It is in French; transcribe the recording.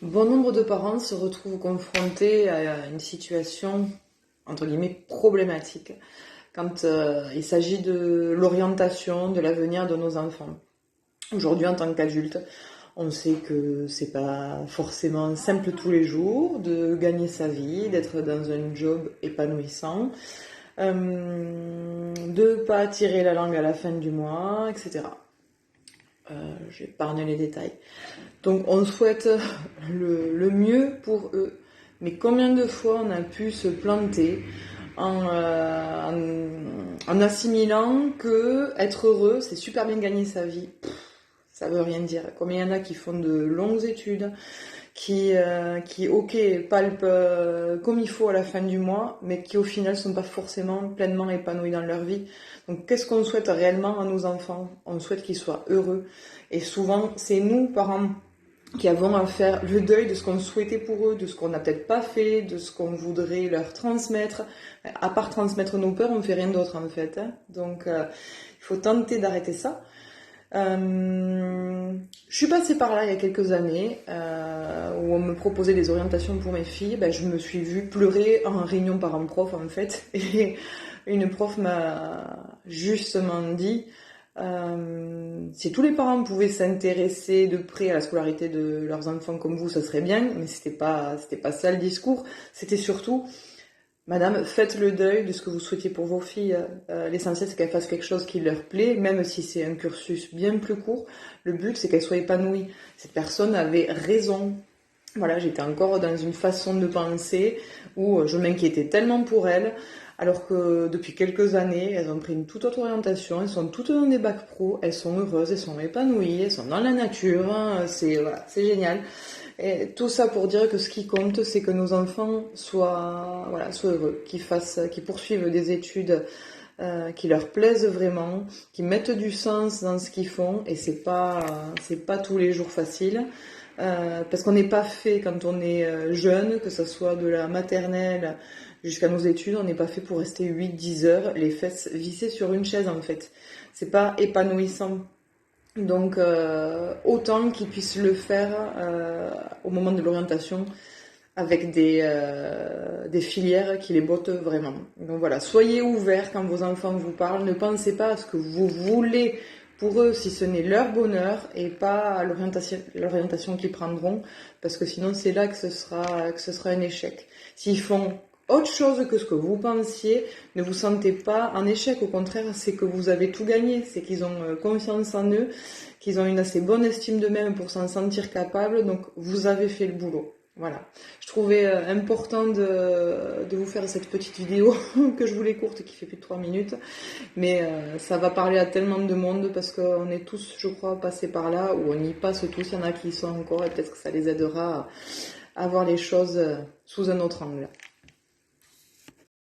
Bon nombre de parents se retrouvent confrontés à une situation, entre guillemets, problématique quand il s'agit de l'orientation, de l'avenir de nos enfants. Aujourd'hui, en tant qu'adulte, on sait que c'est pas forcément simple tous les jours de gagner sa vie, d'être dans un job épanouissant, de pas tirer la langue à la fin du mois, etc. J'épargne les détails. Donc on souhaite le mieux pour eux. Mais combien de fois on a pu se planter en assimilant que être heureux, c'est super bien gagner sa vie. Ça veut rien dire. Combien il y en a qui font de longues études, qui ok, palpent comme il faut à la fin du mois, mais qui au final sont pas forcément pleinement épanouis dans leur vie. Donc qu'est-ce qu'on souhaite réellement à nos enfants? On souhaite qu'ils soient heureux. Et souvent, c'est nous, parents, qui avons à faire le deuil de ce qu'on souhaitait pour eux, de ce qu'on n'a peut-être pas fait, de ce qu'on voudrait leur transmettre. À part transmettre nos peurs, on ne fait rien d'autre en fait. Donc il faut tenter d'arrêter ça. Je suis passée par là il y a quelques années où on me proposait des orientations pour mes filles. Je me suis vue pleurer en réunion parents-prof en fait. Et une prof m'a justement dit si tous les parents pouvaient s'intéresser de près à la scolarité de leurs enfants comme vous, ça serait bien, mais c'était pas ça le discours. C'était surtout Madame, faites le deuil de ce que vous souhaitiez pour vos filles. L'essentiel, c'est qu'elles fassent quelque chose qui leur plaît, même si c'est un cursus bien plus court. Le but, c'est qu'elles soient épanouies. Cette personne avait raison. Voilà, j'étais encore dans une façon de penser où je m'inquiétais tellement pour elles, alors que depuis quelques années, elles ont pris une toute autre orientation, elles sont toutes dans des bacs pro, elles sont heureuses, elles sont épanouies, elles sont dans la nature, hein, c'est génial. Et tout ça pour dire que ce qui compte, c'est que nos enfants soient heureux, qu'ils poursuivent des études qui leur plaisent vraiment, qui mettent du sens dans ce qu'ils font, et c'est pas tous les jours facile. Parce qu'on n'est pas fait quand on est jeune, que ce soit de la maternelle jusqu'à nos études, on n'est pas fait pour rester 8-10 heures les fesses vissées sur une chaise en fait. C'est pas épanouissant. Donc autant qu'ils puissent le faire au moment de l'orientation avec des filières qui les bottent vraiment. Donc voilà, soyez ouverts quand vos enfants vous parlent, ne pensez pas à ce que vous voulez pour eux si ce n'est leur bonheur et pas à l'orientation qu'ils prendront, parce que sinon c'est là que ce sera un échec. S'ils font autre chose que ce que vous pensiez, ne vous sentez pas en échec, au contraire, c'est que vous avez tout gagné, c'est qu'ils ont confiance en eux, qu'ils ont une assez bonne estime d'eux-mêmes pour s'en sentir capables, donc vous avez fait le boulot. Voilà. Je trouvais important de vous faire cette petite vidéo que je voulais courte, qui fait plus de 3 minutes, mais ça va parler à tellement de monde parce qu'on est tous, je crois, passés par là, ou on y passe tous, il y en a qui y sont encore, et peut-être que ça les aidera à voir les choses sous un autre angle.